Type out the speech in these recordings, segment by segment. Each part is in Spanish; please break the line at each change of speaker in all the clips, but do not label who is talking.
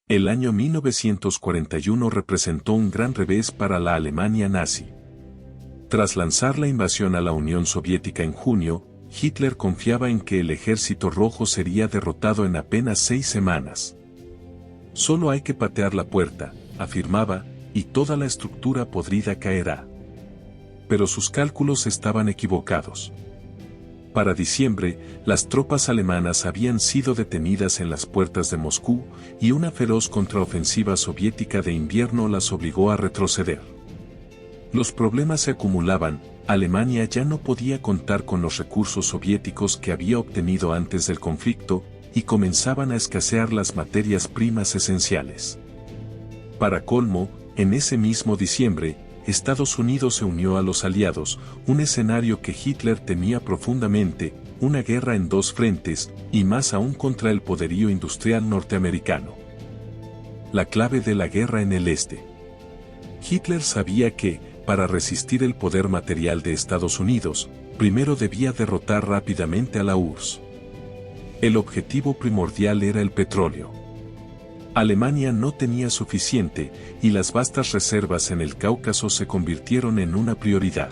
El año 1941 representó un gran revés para la Alemania nazi. Tras lanzar la invasión a la Unión Soviética en junio, Hitler confiaba en que el Ejército Rojo sería derrotado en apenas 6 semanas. Solo hay que patear la puerta, afirmaba, y toda la estructura podrida caerá. Pero sus cálculos estaban equivocados. Para diciembre, las tropas alemanas habían sido detenidas en las puertas de Moscú y una feroz contraofensiva soviética de invierno las obligó a retroceder. Los problemas se acumulaban, Alemania ya no podía contar con los recursos soviéticos que había obtenido antes del conflicto, y comenzaban a escasear las materias primas esenciales. Para colmo, en ese mismo diciembre, Estados Unidos se unió a los aliados, un escenario que Hitler temía profundamente, una guerra en 2 frentes, y más aún contra el poderío industrial norteamericano. La clave de la guerra en el este. Hitler sabía que, para resistir el poder material de Estados Unidos, primero debía derrotar rápidamente a la URSS. El objetivo primordial era el petróleo. Alemania no tenía suficiente, y las vastas reservas en el Cáucaso se convirtieron en una prioridad.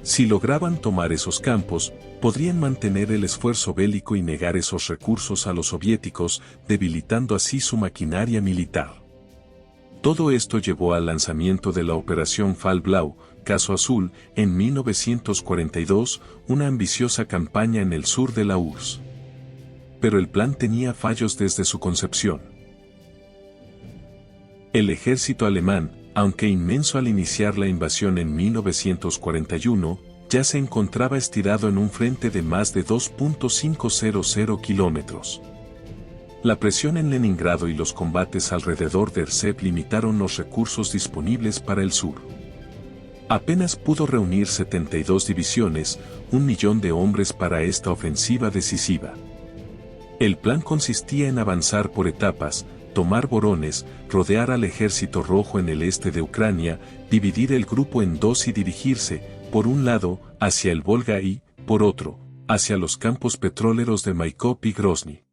Si lograban tomar esos campos, podrían mantener el esfuerzo bélico y negar esos recursos a los soviéticos, debilitando así su maquinaria militar. Todo esto llevó al lanzamiento de la Operación Fall Blau, Caso Azul, en 1942, una ambiciosa campaña en el sur de la URSS. Pero el plan tenía fallos desde su concepción. El ejército alemán, aunque inmenso al iniciar la invasión en 1941, ya se encontraba estirado en un frente de más de 2.500 kilómetros. La presión en Leningrado y los combates alrededor de Rsev limitaron los recursos disponibles para el sur. Apenas pudo reunir 72 divisiones, 1 millón de hombres para esta ofensiva decisiva. El plan consistía en avanzar por etapas, tomar Voronezh, rodear al Ejército Rojo en el este de Ucrania, dividir el grupo en 2 y dirigirse, por un lado, hacia el Volga y, por otro, hacia los campos petroleros de Maikop y Grozny.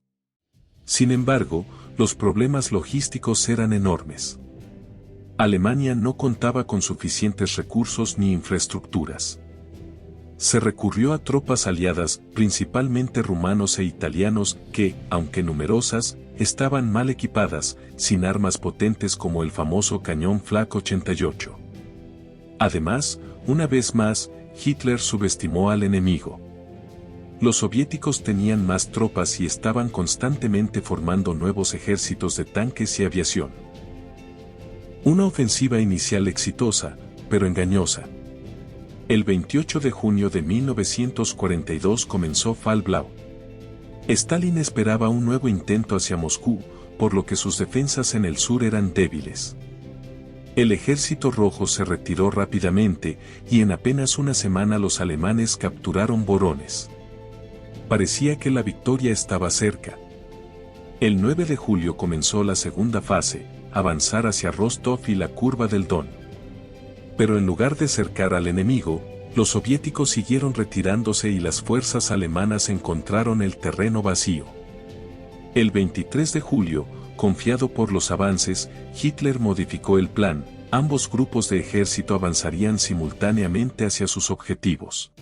Sin embargo, los problemas logísticos eran enormes. Alemania no contaba con suficientes recursos ni infraestructuras. Se recurrió a tropas aliadas, principalmente rumanos e italianos, que, aunque numerosas, estaban mal equipadas, sin armas potentes como el famoso cañón Flak 88. Además, una vez más, Hitler subestimó al enemigo. Los soviéticos tenían más tropas y estaban constantemente formando nuevos ejércitos de tanques y aviación. Una ofensiva inicial exitosa, pero engañosa. El 28 de junio de 1942 comenzó Fall Blau. Stalin esperaba un nuevo intento hacia Moscú, por lo que sus defensas en el sur eran débiles. El Ejército Rojo se retiró rápidamente, y en apenas una semana los alemanes capturaron Voronezh. Parecía que la victoria estaba cerca. El 9 de julio comenzó la segunda fase, avanzar hacia Rostov y la curva del Don. Pero en lugar de cercar al enemigo, los soviéticos siguieron retirándose y las fuerzas alemanas encontraron el terreno vacío. El 23 de julio, confiado por los avances, Hitler modificó el plan, ambos grupos de ejército avanzarían simultáneamente hacia sus objetivos.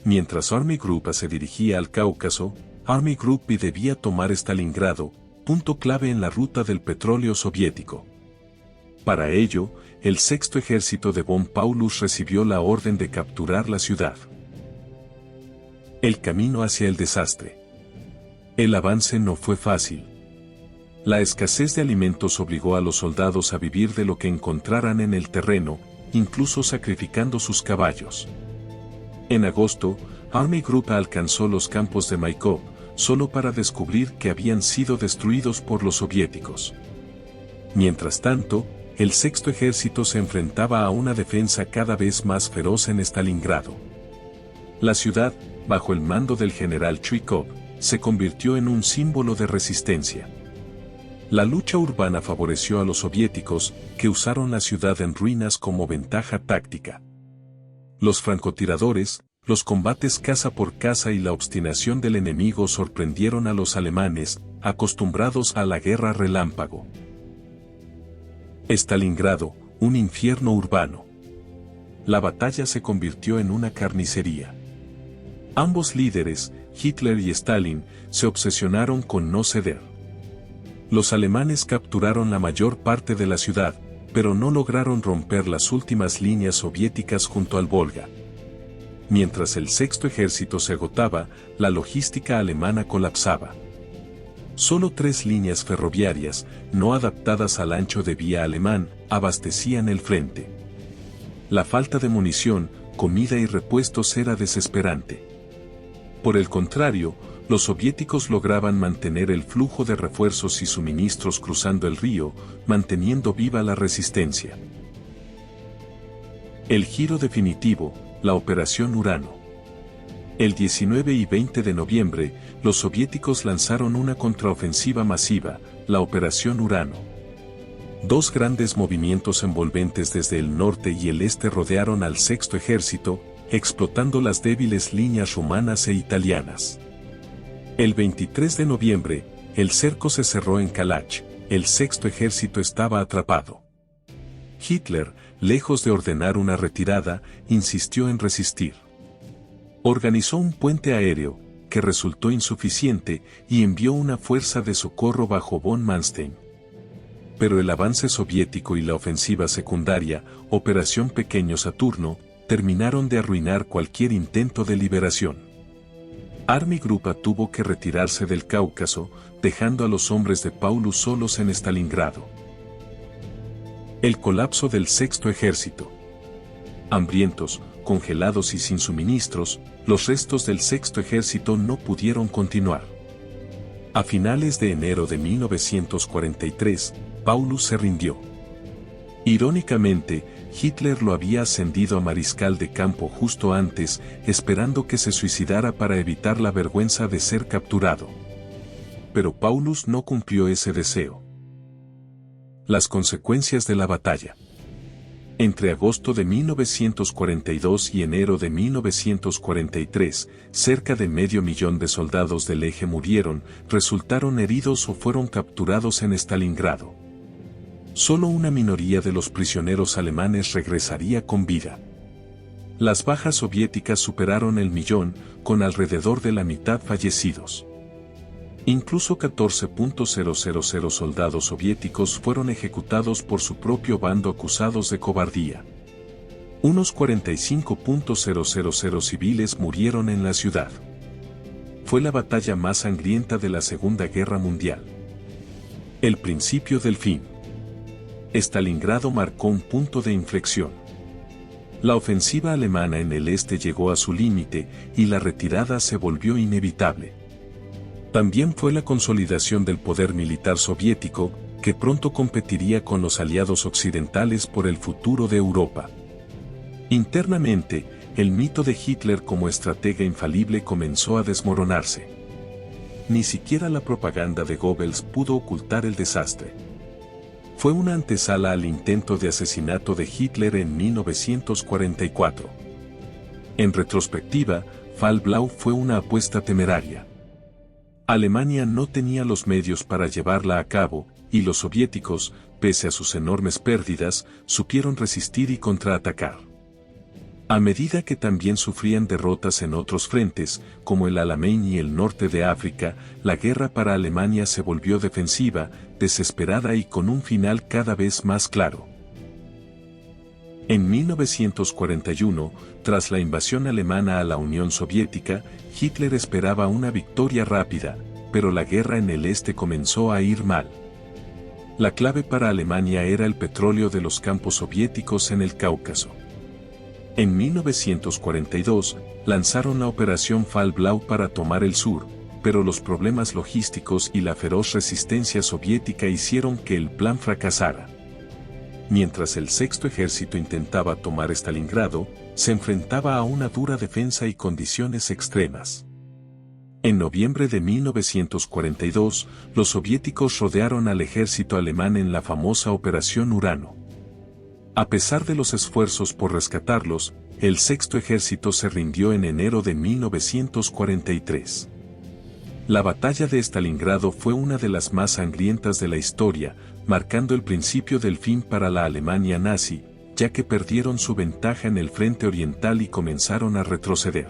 Mientras Army Group A se dirigía al Cáucaso, Army Group B debía tomar Stalingrado, punto clave en la ruta del petróleo soviético. Para ello, el sexto ejército de von Paulus recibió la orden de capturar la ciudad. El camino hacia el desastre. El avance no fue fácil. La escasez de alimentos obligó a los soldados a vivir de lo que encontraran en el terreno, incluso sacrificando sus caballos. En agosto, Army Group A alcanzó los campos de Maikop, solo para descubrir que habían sido destruidos por los soviéticos. Mientras tanto, el sexto ejército se enfrentaba a una defensa cada vez más feroz en Stalingrado. La ciudad, bajo el mando del general Chuikov, se convirtió en un símbolo de resistencia. La lucha urbana favoreció a los soviéticos, que usaron la ciudad en ruinas como ventaja táctica. Los francotiradores, los combates casa por casa y la obstinación del enemigo sorprendieron a los alemanes, acostumbrados a la guerra relámpago. Stalingrado, un infierno urbano. La batalla se convirtió en una carnicería. Ambos líderes, Hitler y Stalin, se obsesionaron con no ceder. Los alemanes capturaron la mayor parte de la ciudad, pero no lograron romper las últimas líneas soviéticas junto al Volga. Mientras el sexto ejército se agotaba, la logística alemana colapsaba. Solo 3 líneas ferroviarias, no adaptadas al ancho de vía alemán, abastecían el frente. La falta de munición, comida y repuestos era desesperante. Por el contrario, los soviéticos lograban mantener el flujo de refuerzos y suministros cruzando el río, manteniendo viva la resistencia. El giro definitivo, la Operación Urano. El 19 y 20 de noviembre, los soviéticos lanzaron una contraofensiva masiva, la Operación Urano. 2 grandes movimientos envolventes desde el norte y el este rodearon al sexto ejército, explotando las débiles líneas rumanas e italianas. El 23 de noviembre, el cerco se cerró en Kalach, el sexto ejército estaba atrapado. Hitler, lejos de ordenar una retirada, insistió en resistir. Organizó un puente aéreo, que resultó insuficiente, y envió una fuerza de socorro bajo von Manstein. Pero el avance soviético y la ofensiva secundaria, Operación Pequeño Saturno, terminaron de arruinar cualquier intento de liberación. Army Group tuvo que retirarse del Cáucaso, dejando a los hombres de Paulus solos en Stalingrado. El colapso del sexto ejército. Hambrientos, congelados y sin suministros, los restos del sexto ejército no pudieron continuar. A finales de enero de 1943, Paulus se rindió. Irónicamente, Hitler lo había ascendido a mariscal de campo justo antes, esperando que se suicidara para evitar la vergüenza de ser capturado. Pero Paulus no cumplió ese deseo. Las consecuencias de la batalla. Entre agosto de 1942 y enero de 1943, cerca de 500.000 de soldados del eje murieron, resultaron heridos o fueron capturados en Stalingrado. Solo una minoría de los prisioneros alemanes regresaría con vida. Las bajas soviéticas superaron el 1.000.000, con alrededor de la mitad fallecidos. Incluso 14.000 soldados soviéticos fueron ejecutados por su propio bando acusados de cobardía. Unos 45.000 civiles murieron en la ciudad. Fue la batalla más sangrienta de la Segunda Guerra Mundial. El principio del fin. Stalingrado marcó un punto de inflexión. La ofensiva alemana en el este llegó a su límite y la retirada se volvió inevitable. También fue la consolidación del poder militar soviético, que pronto competiría con los aliados occidentales por el futuro de Europa. Internamente, el mito de Hitler como estratega infalible comenzó a desmoronarse. Ni siquiera la propaganda de Goebbels pudo ocultar el desastre. Fue una antesala al intento de asesinato de Hitler en 1944. En retrospectiva, Fall Blau fue una apuesta temeraria. Alemania no tenía los medios para llevarla a cabo, y los soviéticos, pese a sus enormes pérdidas, supieron resistir y contraatacar. A medida que también sufrían derrotas en otros frentes, como el Alamein y el norte de África, la guerra para Alemania se volvió defensiva, desesperada y con un final cada vez más claro. En 1941, tras la invasión alemana a la Unión Soviética, Hitler esperaba una victoria rápida, pero la guerra en el este comenzó a ir mal. La clave para Alemania era el petróleo de los campos soviéticos en el Cáucaso. En 1942, lanzaron la Operación Fall Blau para tomar el sur, pero los problemas logísticos y la feroz resistencia soviética hicieron que el plan fracasara. Mientras el sexto ejército intentaba tomar Stalingrado, se enfrentaba a una dura defensa y condiciones extremas. En noviembre de 1942, los soviéticos rodearon al ejército alemán en la famosa Operación Urano. A pesar de los esfuerzos por rescatarlos, el sexto ejército se rindió en enero de 1943. La batalla de Stalingrado fue una de las más sangrientas de la historia, marcando el principio del fin para la Alemania nazi, ya que perdieron su ventaja en el frente oriental y comenzaron a retroceder.